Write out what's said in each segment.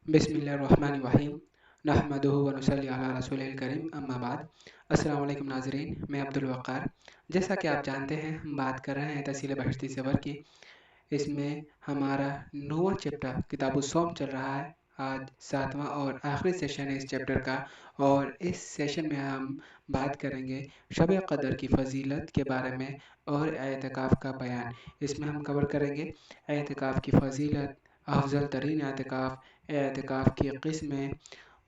بسم اللہ الرحمن الرحیم نحمدہ و نصلی علی رسول الکریم اما بعد۔ السلام علیکم ناظرین، میں عبد الوقار۔ جیسا کہ آپ جانتے ہیں، ہم بات کر رہے ہیں تحصیل بہشتی صبر کی۔ اس میں ہمارا 9واں چیپٹر کتاب الصوم چل رہا ہے۔ آج 7واں اور آخری سیشن ہے اس چیپٹر کا، اور اس سیشن میں ہم بات کریں گے شب قدر کی فضیلت کے بارے میں اور اعتکاف کا بیان۔ اس میں ہم کور کریں گے اعتکاف کی فضیلت، افضل ترین اعتکاف، اعتکاف کی قسمیں،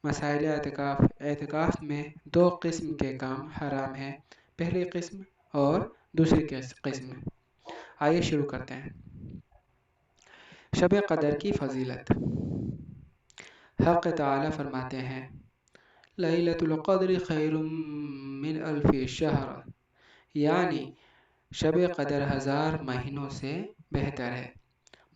مسائل اعتکاف۔ اعتکاف میں دو قسم کے کام حرام ہیں، پہلی قسم اور دوسری قسم۔ آئیے شروع کرتے ہیں۔ شب قدر کی فضیلت۔ حق تعالی فرماتے ہیں، لیلۃ القدر خیر من الف شہر، یعنی شب قدر 1000 مہینوں سے بہتر ہے۔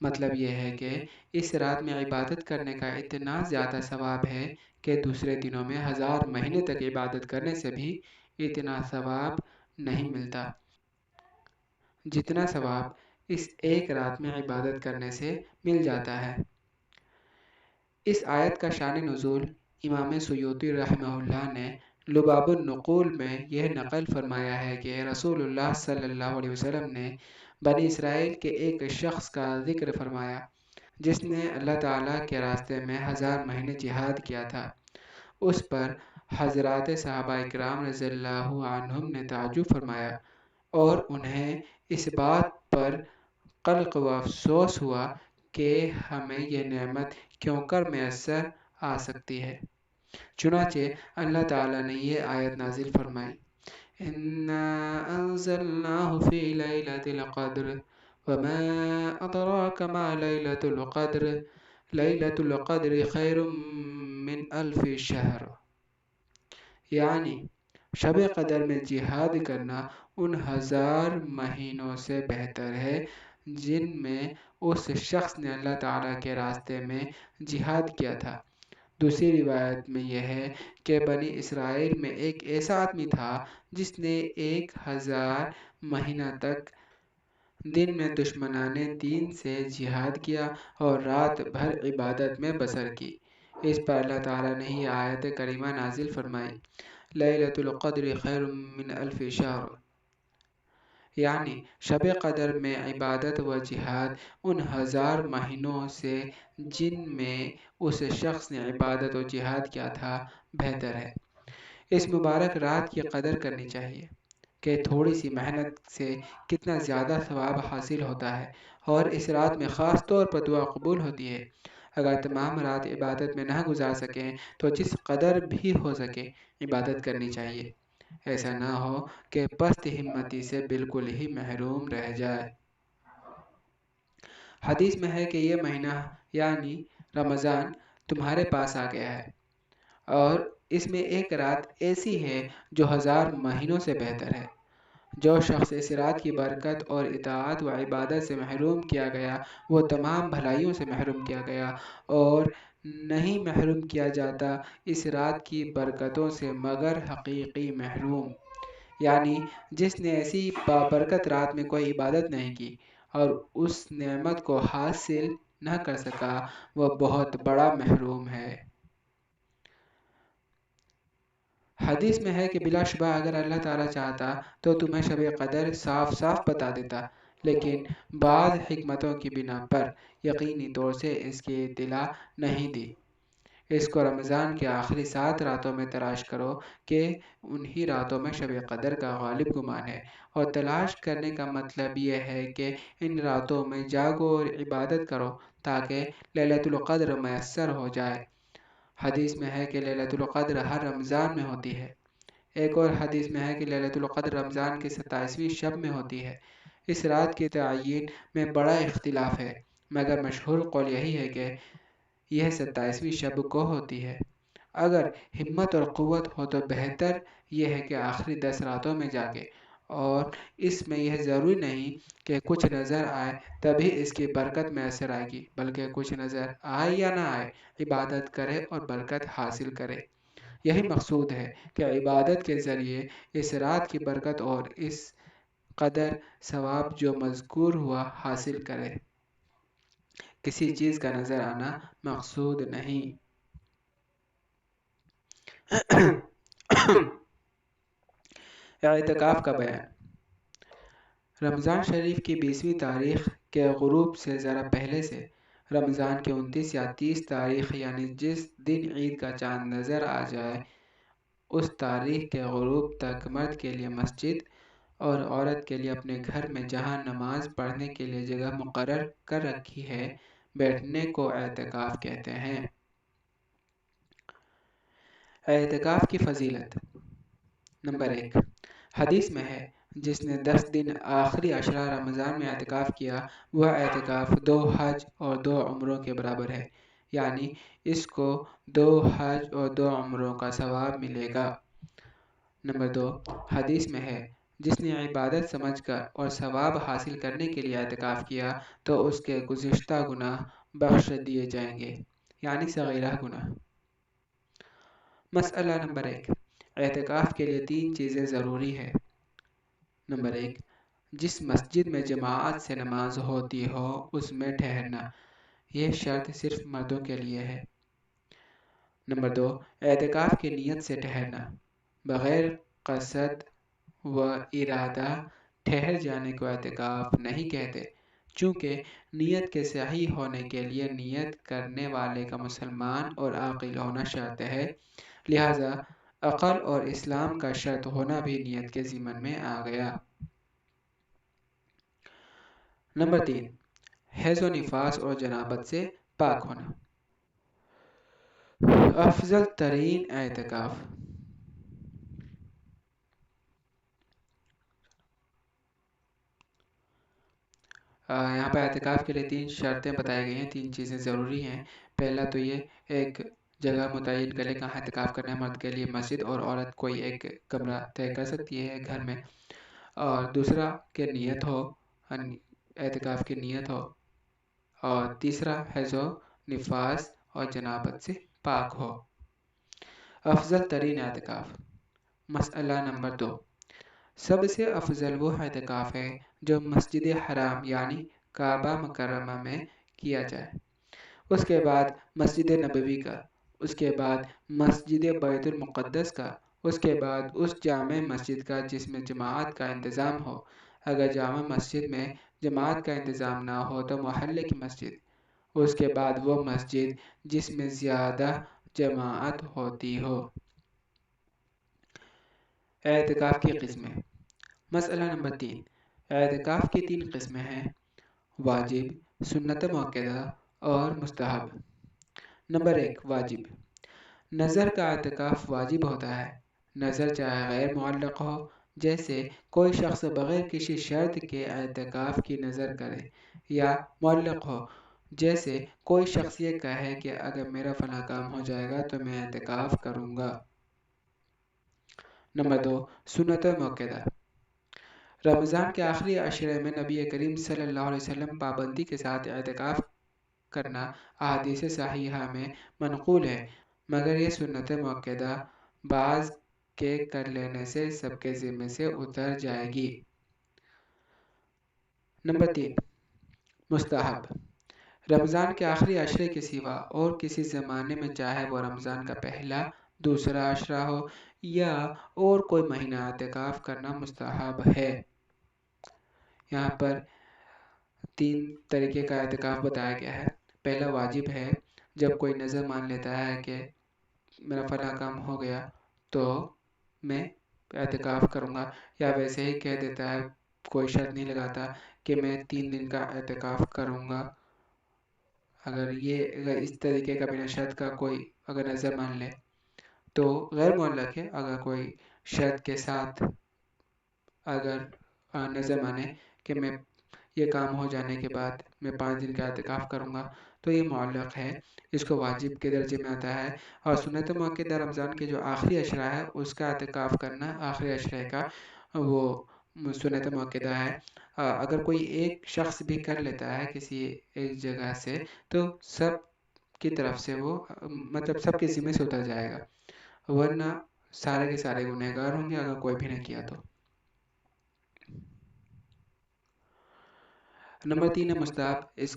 مطلب یہ ہے کہ اس رات میں عبادت کرنے کا اتنا زیادہ ثواب ہے کہ دوسرے دنوں میں 1000 مہینے تک عبادت کرنے سے بھی اتنا ثواب نہیں ملتا جتنا ثواب اس ایک رات میں عبادت کرنے سے مل جاتا ہے۔ اس آیت کا شان نزول امام سیوطی رحمہ اللہ نے لباب النقول میں یہ نقل فرمایا ہے کہ رسول اللہ صلی اللہ علیہ وسلم نے بنی اسرائیل کے ایک شخص کا ذکر فرمایا جس نے اللہ تعالیٰ کے راستے میں 1000 مہینے جہاد کیا تھا۔ اس پر حضرات صحابہ اکرام رضی اللہ عنہم نے تعجب فرمایا اور انہیں اس بات پر قلق و افسوس ہوا کہ ہمیں یہ نعمت کیوں کر میسر آ سکتی ہے۔ چنانچہ اللہ تعالیٰ نے یہ آیت نازل فرمائی، اِنَّا أَنزَلْنَاهُ فِي لَيْلَةِ الْقَدْرِ وَمَا أَدْرَاكَ مَا لَيْلَةُ الْقَدْرِ لَيْلَةُ الْقَدْرِ خَيْرٌ مِّنْ أَلْفِ شَهْرٍ، یعنی شب قدر میں جہاد کرنا ان 1000 مہینوں سے بہتر ہے جن میں اس شخص نے اللہ تعالیٰ کے راستے میں جہاد کیا تھا۔ دوسری روایت میں یہ ہے کہ بنی اسرائیل میں ایک ایسا آدمی تھا جس نے 1000 مہینہ تک دن میں دشمنان دین سے جہاد کیا اور رات بھر عبادت میں بسر کی۔ اس پر اللہ تعالیٰ نے یہ آیت کریمہ نازل فرمائی، لیلۃ القدر خیر من الف شہر، یعنی شب قدر میں عبادت و جہاد ان 1000 مہینوں سے جن میں اس شخص نے عبادت و جہاد کیا تھا بہتر ہے۔ اس مبارک رات کی قدر کرنی چاہیے کہ تھوڑی سی محنت سے کتنا زیادہ ثواب حاصل ہوتا ہے، اور اس رات میں خاص طور پر دعا قبول ہوتی ہے۔ اگر تمام رات عبادت میں نہ گزار سکیں تو جس قدر بھی ہو سکے عبادت کرنی چاہیے، ایسا نہ ہو کہ پست ہمتی سے بالکل ہی محروم رہ جائے۔ حدیث میں ہے کہ یہ مہینہ یعنی رمضان تمہارے پاس آ گیا ہے، اور اس میں ایک رات ایسی ہے جو 1000 مہینوں سے بہتر ہے۔ جو شخص اس رات کی برکت اور اطاعت و عبادت سے محروم کیا گیا وہ تمام بھلائیوں سے محروم کیا گیا، اور نہیں محروم کیا جاتا اس رات کی برکتوں سے مگر حقیقی محروم، یعنی جس نے ایسی بابرکت رات میں کوئی عبادت نہیں کی اور اس نعمت کو حاصل نہ کر سکا، وہ بہت بڑا محروم ہے۔ حدیث میں ہے کہ بلا شبہ اگر اللہ تعالیٰ چاہتا تو تمہیں شب قدر صاف صاف بتا دیتا، لیکن بعض حکمتوں کی بنا پر یقینی طور سے اس کی اطلاع نہیں دی۔ اس کو رمضان کے آخری 7 راتوں میں تلاش کرو کہ انہی راتوں میں شب قدر کا غالب گمان ہے، اور تلاش کرنے کا مطلب یہ ہے کہ ان راتوں میں جاگو اور عبادت کرو تاکہ لیلۃ القدر میسر ہو جائے۔ حدیث میں ہے کہ لیلۃ القدر ہر رمضان میں ہوتی ہے۔ ایک اور حدیث میں ہے کہ لیلۃ القدر رمضان کی 27ویں شب میں ہوتی ہے۔ اس رات کے تعین میں بڑا اختلاف ہے، مگر مشہور قول یہی ہے کہ یہ 27ویں شب کو ہوتی ہے۔ اگر ہمت اور قوت ہو تو بہتر یہ ہے کہ آخری 10 راتوں میں جاگے، اور اس میں یہ ضروری نہیں کہ کچھ نظر آئے تبھی اس کی برکت میسر آئے گی، بلکہ کچھ نظر آئے یا نہ آئے عبادت کرے اور برکت حاصل کرے۔ یہی مقصود ہے کہ عبادت کے ذریعے اس رات کی برکت اور اس قدر ثواب جو مذکور ہوا حاصل کرے۔ کسی چیز کا نظر آنا مقصود نہیں۔ اعتکاف کا بیان۔ رمضان شریف کی 20ویں تاریخ کے غروب سے ذرا پہلے سے رمضان کی 29 یا 30 تاریخ یعنی جس دن عید کا چاند نظر آ جائے اس تاریخ کے غروب تک مرد کے لیے مسجد اور عورت کے لیے اپنے گھر میں جہاں نماز پڑھنے کے لیے جگہ مقرر کر رکھی ہے بیٹھنے کو اعتکاف کہتے ہیں۔ اعتکاف کی فضیلت۔ نمبر 1، حدیث میں ہے جس نے 10 دن آخری عشرہ رمضان میں اعتکاف کیا وہ اعتکاف 2 حج اور 2 عمروں کے برابر ہے، یعنی اس کو 2 حج اور 2 عمروں کا ثواب ملے گا۔ نمبر 2، حدیث میں ہے جس نے عبادت سمجھ کر اور ثواب حاصل کرنے کے لیے اعتکاف کیا تو اس کے گزشتہ گناہ بخش دیے جائیں گے، یعنی صغیرہ گناہ۔ مسئلہ نمبر 1، اعتکاف کے لیے 3 چیزیں ضروری ہیں۔ نمبر 1، جس مسجد میں جماعت سے نماز ہوتی ہو اس میں ٹھہرنا، یہ شرط صرف مردوں کے لیے ہے۔ نمبر 2، اعتکاف کی نیت سے ٹھہرنا، بغیر قصد و ارادہ ٹھہر جانے کو اعتکاف نہیں کہتے، چونکہ نیت کے صحیح ہونے کے لیے نیت کرنے والے کا مسلمان اور عاقل ہونا شرط ہے، لہذا عقل اور اسلام کا شرط ہونا بھی نیت کے ضمن میں آ گیا۔ نمبر 3، حیض و نفاس اور جنابت سے پاک ہونا۔ افضل ترین اعتکاف۔ یہاں پر اعتکاف کے لیے 3 شرطیں بتائی گئی ہیں، 3 چیزیں ضروری ہیں۔ پہلا تو یہ ایک جگہ متعین کرے کہاں اعتکاف کرنا ہے، مرد کے لیے مسجد اور عورت کوئی ایک کمرہ طے کر سکتی ہے گھر میں، اور دوسرا کہ نیت ہو، اعتکاف کی نیت ہو، اور تیسرا حیض و نفاس اور جنابت سے پاک ہو۔ افضل ترین اعتکاف۔ مسئلہ نمبر 2، سب سے افضل وہ اعتکاف ہے جو مسجد حرام یعنی کعبہ مکرمہ میں کیا جائے، اس کے بعد مسجد نبوی کا، اس کے بعد مسجد بیت المقدس کا، اس کے بعد اس جامع مسجد کا جس میں جماعت کا انتظام ہو، اگر جامع مسجد میں جماعت کا انتظام نہ ہو تو محلے کی مسجد، اس کے بعد وہ مسجد جس میں زیادہ جماعت ہوتی ہو۔ اعتکاف کی قسمیں۔ مسئلہ نمبر 3، اعتکاف کی 3 قسمیں ہیں، واجب، سنت موقدہ اور مستحب۔ نمبر 1، واجب۔ نظر کا اعتکاف واجب ہوتا ہے، نظر چاہے غیر معلق ہو، جیسے کوئی شخص بغیر کسی شرط کے اعتکاف کی نظر کرے، یا معلق ہو، جیسے کوئی شخص یہ کہے کہ اگر میرا فلاں کام ہو جائے گا تو میں اعتکاف کروں گا۔ نمبر 2، سنت موقدہ۔ رمضان کے آخری عشرے میں نبی کریم صلی اللہ علیہ وسلم پابندی کے ساتھ اعتکاف کرنا احادیث صحیحہ میں منقول ہے، مگر یہ سنت موقدہ بعض کے کر لینے سے سب کے ذمے سے اتر جائے گی۔ نمبر 3، مستحب۔ رمضان کے آخری عشرے کے سوا اور کسی زمانے میں چاہے وہ رمضان کا پہلا، دوسرا عشرہ ہو یا اور کوئی مہینہ، اعتکاف کرنا مستحب ہے۔ یہاں پر 3 طریقے کا اعتکاف بتایا گیا ہے۔ پہلا واجب ہے، جب کوئی نظر مان لیتا ہے کہ میرا فلاں کام ہو گیا تو میں اعتکاف کروں گا، یا ویسے ہی کہہ دیتا ہے، کوئی شرط نہیں لگاتا کہ میں 3 دن کا اعتکاف کروں گا، اگر اس طریقے کا بنا شرط کا کوئی اگر نظر مان لے تو غیر معلق ہے۔ اگر کوئی شرط کے ساتھ اگر نظر مانے کہ میں یہ کام ہو جانے کے بعد میں 5 دن کا اعتکاف کروں گا تو یہ معلق ہے، اس کو واجب کے درجے میں آتا ہے۔ اور سنت موقدہ رمضان کے جو آخری عشرہ ہے اس کا اعتکاف کرنا، آخری عشرے کا، وہ سنت موقدہ ہے۔ اگر کوئی ایک شخص بھی کر لیتا ہے کسی ایک جگہ سے تو سب کی طرف سے وہ مطلب سب کے ذمہ سے اتر جائے گا، ورنہ سارے کے سارے گنہگار ہوں گے اگر کوئی بھی نہ کیا تو۔ نمبر 3 ہے مستحب۔ اس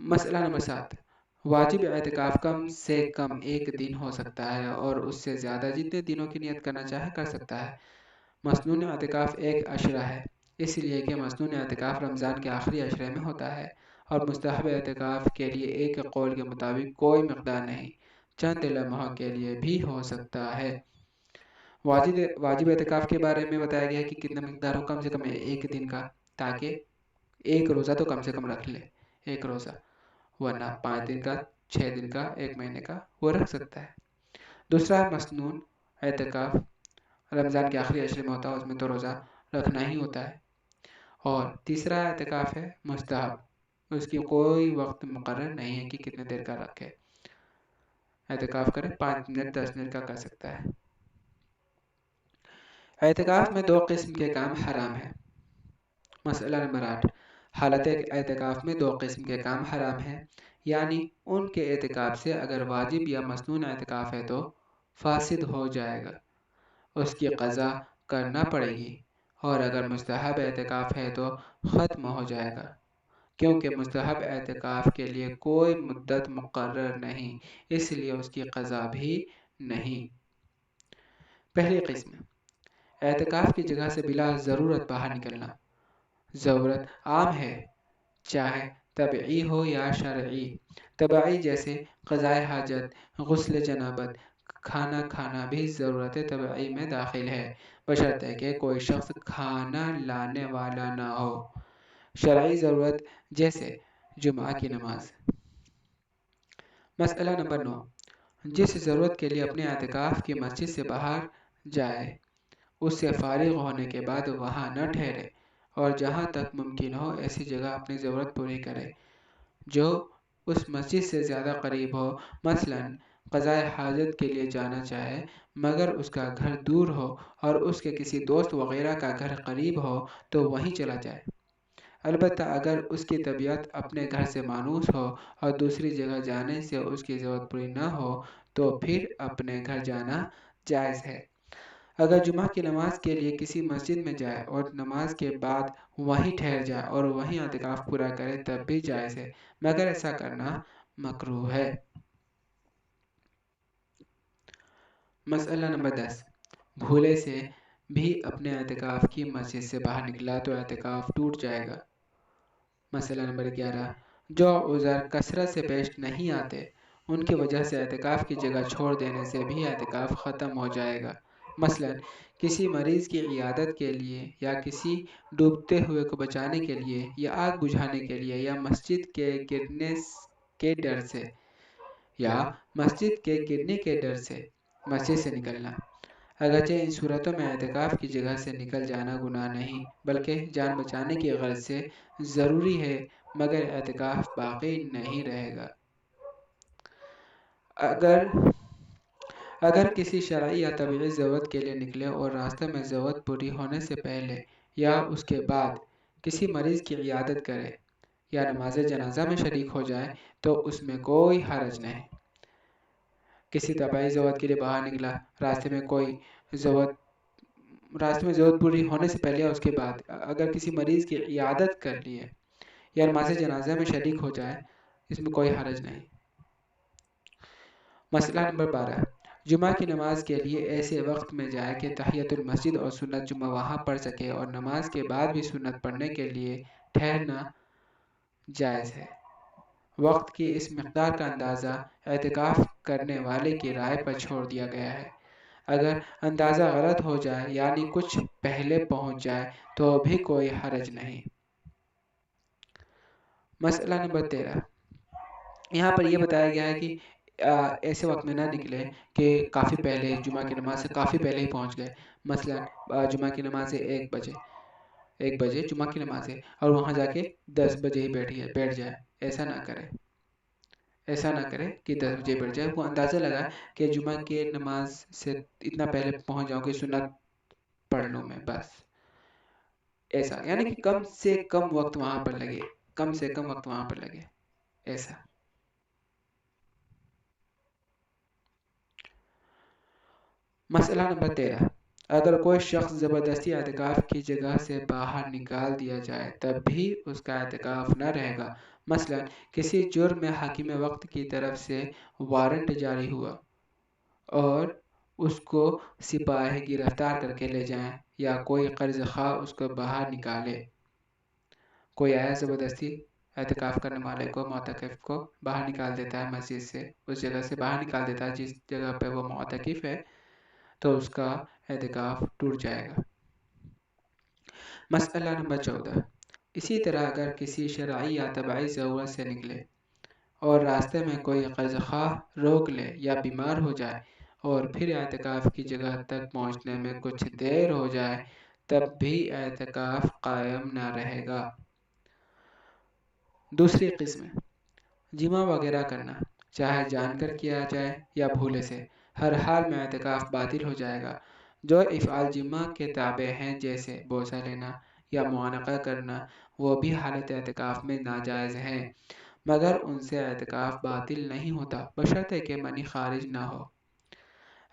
مسئلہ نمبر 7، واجب اعتکاف کم سے کم ایک دن ہو سکتا ہے اور اس سے زیادہ جتنے دنوں کی نیت کرنا چاہے کر سکتا ہے۔ مسنون اعتکاف ایک عشرہ ہے، اس لیے کہ مسنون اعتکاف رمضان کے آخری عشرے میں ہوتا ہے، اور مستحب اعتکاف کے لیے ایک قول کے مطابق کوئی مقدار نہیں، چند لمحوں کے لیے بھی ہو سکتا ہے۔ واجب اعتکاف کے بارے میں بتایا گیا ہے کہ کتنا مقدار ہو، کم سے کم ایک دن کا، تاکہ ایک روزہ تو کم سے کم رکھ لے، ایک روزہ، ورنہ 5 دن کا، 6 دن کا، 1 مہینے کا وہ رکھ سکتا ہے۔ دوسرا مسنون اعتکاف رمضان کے آخری عشرے میں ہوتا ہے، اس میں تو روزہ رکھنا ہی ہوتا ہے۔ اور تیسرا اعتکاف ہے مستحب، اس کی کوئی وقت مقرر نہیں ہے کہ کتنے دیر کا رکھے، اعتکاف کرے 5 منٹ 10 منٹ کا کر سکتا ہے۔ اعتکاف میں 2 قسم کے کام حرام ہیں۔ مسئلہ نمبر 8، حالت اعتکاف میں 2 قسم کے کام حرام ہیں، یعنی ان کے اعتکاف سے اگر واجب یا مسنون اعتکاف ہے تو فاسد ہو جائے گا، اس کی قضا کرنا پڑے گی، اور اگر مستحب اعتکاف ہے تو ختم ہو جائے گا، کیونکہ مستحب اعتکاف کے لیے کوئی مدت مقرر نہیں، اس لیے اس کی قضا بھی نہیں۔ پہلی قسم، اعتکاف کی جگہ سے بلا ضرورت باہر نکلنا۔ ضرورت عام ہے، چاہے طبعی ہو یا شرعی۔ طبعی جیسے قضائے حاجت، غسل جنابت، کھانا کھانا بھی ضرورت طبعی میں داخل ہے، بشرطے کہ کوئی شخص کھانا لانے والا نہ ہو۔ شرعی ضرورت جیسے جمعہ کی نماز۔ مسئلہ نمبر 9، جس ضرورت کے لیے اپنے اعتکاف کی مسجد سے باہر جائے، اس سے فارغ ہونے کے بعد وہاں نہ ٹھہرے، اور جہاں تک ممکن ہو ایسی جگہ اپنی ضرورت پوری کرے جو اس مسجد سے زیادہ قریب ہو، مثلا قضائے حاجت کے لیے جانا چاہے مگر اس کا گھر دور ہو اور اس کے کسی دوست وغیرہ کا گھر قریب ہو تو وہیں چلا جائے، البتہ اگر اس کی طبیعت اپنے گھر سے مانوس ہو اور دوسری جگہ جانے سے اس کی ضرورت پوری نہ ہو تو پھر اپنے گھر جانا جائز ہے۔ اگر جمعہ کی نماز کے لیے کسی مسجد میں جائے اور نماز کے بعد وہیں ٹھہر جائے اور وہیں اعتکاف پورا کرے تب بھی جائز ہے، مگر ایسا کرنا مکروہ ہے۔ مسئلہ نمبر 10، بھولے سے بھی اپنے اعتکاف کی مسجد سے باہر نکلا تو اعتکاف ٹوٹ جائے گا۔ مسئلہ نمبر 11، جو عذر کثرت سے پیش نہیں آتے، ان کی وجہ سے اعتکاف کی جگہ چھوڑ دینے سے بھی اعتکاف ختم ہو جائے گا، مثلا کسی مریض کی عیادت کے لیے، یا کسی ڈوبتے ہوئے کو بچانے کے لیے، یا آگ بجھانے کے لیے، یا مسجد کے گرنے کے ڈر سے، یا مسجد کے گرنے کے ڈر سے مسجد سے نکلنا۔ اگرچہ ان صورتوں میں اعتکاف کی جگہ سے نکل جانا گناہ نہیں بلکہ جان بچانے کی غرض سے ضروری ہے، مگر اعتکاف باقی نہیں رہے گا۔ اگر کسی شرعی یا طبعی ضرورت کے لیے نکلے اور راستے میں ضرورت پوری ہونے سے پہلے یا اس کے بعد کسی مریض کی عیادت کرے یا نماز جنازہ میں شریک ہو جائے تو اس میں کوئی حرج نہیں۔ کسی طبعی ضرورت کے لیے باہر نکلا، راستے میں ضرورت پوری ہونے سے پہلے یا اس کے بعد اگر کسی مریض کی عیادت کر لیے یا نماز جنازہ میں شریک ہو جائے، اس میں کوئی حرج نہیں۔ مسئلہ نمبر 12، جمعہ کی نماز کے لیے ایسے وقت میں جائے کہ تحیۃ المسجد اور سنت جمعہ وہاں پڑھ سکے، اور نماز کے بعد بھی سنت پڑھنے کے لیے ٹھہرنا جائز ہے۔ وقت کی اس مقدار کا اندازہ اعتکاف کرنے والے کی رائے پر چھوڑ دیا گیا ہے۔ اگر اندازہ غلط ہو جائے یعنی کچھ پہلے پہنچ جائے تو بھی کوئی حرج نہیں۔ مسئلہ نمبر 13، یہاں پر یہ بتایا گیا ہے کہ ایسے وقت میں نہ نکلے کہ کافی پہلے، جمعہ کی نماز سے کافی پہلے ہی پہنچ گئے، مثلا جمعہ کی نماز ہے 1 بجے جمعہ کی نماز ہے اور وہاں جا کے 10 بجے ہی بیٹھ جائے، ایسا نہ کرے کہ 10 بجے بیٹھ جائے، وہ اندازہ لگا کہ جمعہ کی نماز سے اتنا پہلے پہنچ جاؤں کہ سنت پڑھ لوں میں، بس ایسا، یعنی کہ کم سے کم وقت وہاں پر لگے، ایسا۔ مسئلہ نمبر 13، اگر کوئی شخص زبردستی اعتکاف کی جگہ سے باہر نکال دیا جائے تب بھی اس کا اعتکاف نہ رہے گا، مثلا کسی جرم میں حاکم وقت کی طرف سے وارنٹ جاری ہوا اور اس کو سپاہی گرفتار کر کے لے جائیں، یا کوئی قرض خواہ اس کو باہر نکالے، کوئی آیا زبردستی اعتکاف کرنے والے کو، معتکف کو باہر نکال دیتا ہے مسجد سے، اس جگہ سے باہر نکال دیتا ہے جس جگہ پہ وہ معتکف ہے، تو اس کا اعتکاف ٹوٹ جائے گا۔ مسئلہ نمبر 14، اسی طرح اگر کسی شرعی یا طبعی ضرورت سے نکلے اور راستے میں کوئی قرض خواہ روک لے یا بیمار ہو جائے اور پھر اعتکاف کی جگہ تک پہنچنے میں کچھ دیر ہو جائے، تب بھی اعتکاف قائم نہ رہے گا۔ دوسری قسم، جمع وغیرہ کرنا، چاہے جان کر کیا جائے یا بھولے سے، ہر حال میں اعتکاف باطل ہو جائے گا۔ جو افعال جمع کے تابع ہیں جیسے بوسہ لینا یا معانقہ کرنا، وہ بھی حالت اعتکاف میں ناجائز ہیں، مگر ان سے اعتکاف باطل نہیں ہوتا بشرطے کہ منی خارج نہ ہو۔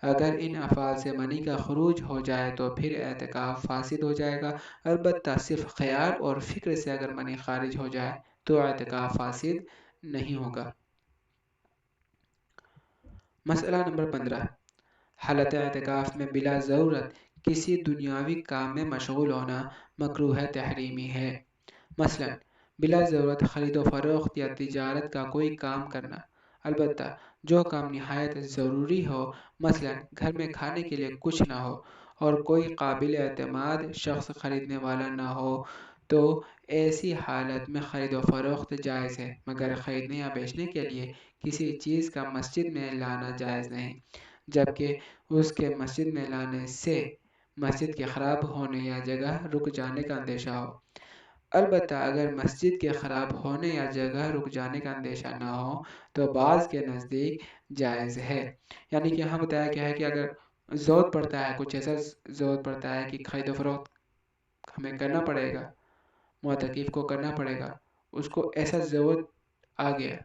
اگر ان افعال سے منی کا خروج ہو جائے تو پھر اعتکاف فاسد ہو جائے گا، البتہ صرف خیال اور فکر سے اگر منی خارج ہو جائے تو اعتکاف فاسد نہیں ہوگا۔ مسئلہ نمبر 15، حالت اعتکاف میں بلا ضرورت کسی دنیاوی کام میں مشغول ہونا مکروہ تحریمی ہے۔ مثلا بلا ضرورت خرید و فروخت یا تجارت کا کوئی کام کرنا، البتہ جو کام نہایت ضروری ہو، مثلا گھر میں کھانے کے لیے کچھ نہ ہو اور کوئی قابل اعتماد شخص خریدنے والا نہ ہو، تو ایسی حالت میں خرید و فروخت جائز ہے، مگر خریدنے یا بیچنے کے لیے کسی چیز کا مسجد میں لانا جائز نہیں، جبکہ اس کے مسجد میں لانے سے مسجد کے خراب ہونے یا جگہ رک جانے کا اندیشہ ہو۔ البتہ اگر مسجد کے خراب ہونے یا جگہ رک جانے کا اندیشہ نہ ہو تو بعض کے نزدیک جائز ہے۔ یعنی کہ یہاں بتایا گیا ہے کہ اگر ضرورت پڑتا ہے، کچھ ایسا ضرورت پڑتا ہے کہ خرید و فروخت ہمیں کرنا پڑے گا، معتکف کو کرنا پڑے گا، اس کو ایسا ضرورت آ گیا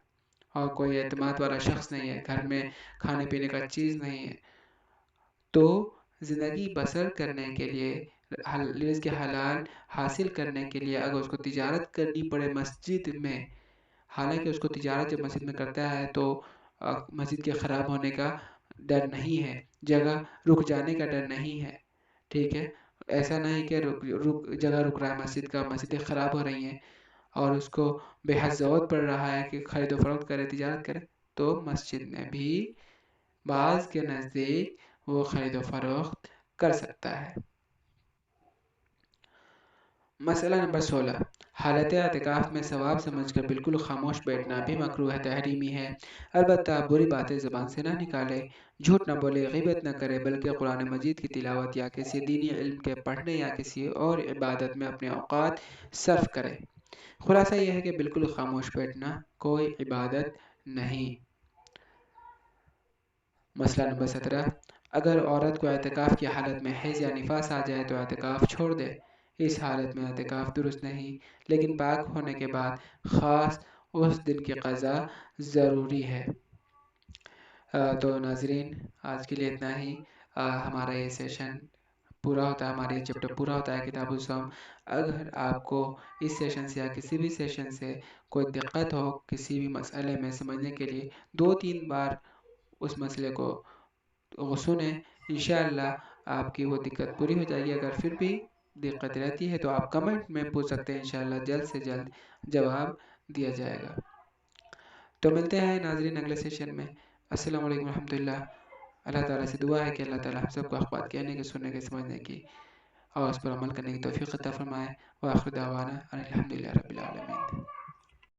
اور کوئی اعتماد والا شخص نہیں ہے، گھر میں کھانے پینے کا چیز نہیں ہے، تو زندگی بسر کرنے کے لیے، رزق حلال حاصل کرنے کے لیے اگر اس کو تجارت کرنی پڑے مسجد میں، حالانکہ اس کو تجارت جب مسجد میں کرتا ہے تو مسجد کے خراب ہونے کا ڈر نہیں ہے، جگہ رک جانے کا ڈر نہیں ہے، ٹھیک ہے، ایسا نہیں کہ جگہ رک رہا ہے مسجد کا، مسجدیں خراب ہو رہی ہیں اور اس کو بے حد ضرورت پڑ رہا ہے کہ خرید و فروخت کرے، تجارت کرے، تو مسجد میں بھی بعض کے نزدیک وہ خرید و فروخت کر سکتا ہے۔ مسئلہ نمبر 16، حالت اعتکاف میں ثواب سمجھ کر بالکل خاموش بیٹھنا بھی مکروہ تحریمی ہے، البتہ بری باتیں زبان سے نہ نکالے، جھوٹ نہ بولے، غیبت نہ کرے، بلکہ قرآن مجید کی تلاوت یا کسی دینی علم کے پڑھنے یا کسی اور عبادت میں اپنے اوقات صرف کرے۔ خلاصہ یہ ہے کہ بالکل خاموش بیٹھنا کوئی عبادت نہیں۔ مسئلہ نمبر 17، اگر عورت کو اعتکاف کی حالت میں حیض یا نفاس آ جائے تو اعتکاف چھوڑ دے، اس حالت میں اعتکاف درست نہیں، لیکن پاک ہونے کے بعد خاص اس دن کی قضا ضروری ہے۔ تو ناظرین، آج کے لیے اتنا ہی۔ ہمارا یہ سیشن پورا ہوتا ہے، ہمارا یہ چیپٹر پورا ہوتا ہے کتاب الصوم۔ اگر آپ کو اس سیشن سے یا کسی بھی سیشن سے کوئی دقت ہو کسی بھی مسئلے میں سمجھنے کے لیے، 2-3 بار اس مسئلے کو سنیں، انشاءاللہ آپ کی وہ دقت پوری ہو جائے گی۔ اگر پھر بھی دقت رہتی ہے تو آپ کمنٹ میں پوچھ سکتے ہیں، انشاءاللہ جلد سے جلد جواب دیا جائے گا۔ تو ملتے ہیں ناظرین اگلے سیشن میں۔ السلام علیکم ورحمۃ اللہ۔ اللہ تعالیٰ سے دعا ہے کہ اللہ تعالیٰ ہم سب کو حق بات کہنے کی، سننے کی، سمجھنے کی اور اس پر عمل کرنے کی توفیق عطا فرمائے۔ وآخر دعوانا ان الحمدللہ رب العالمین۔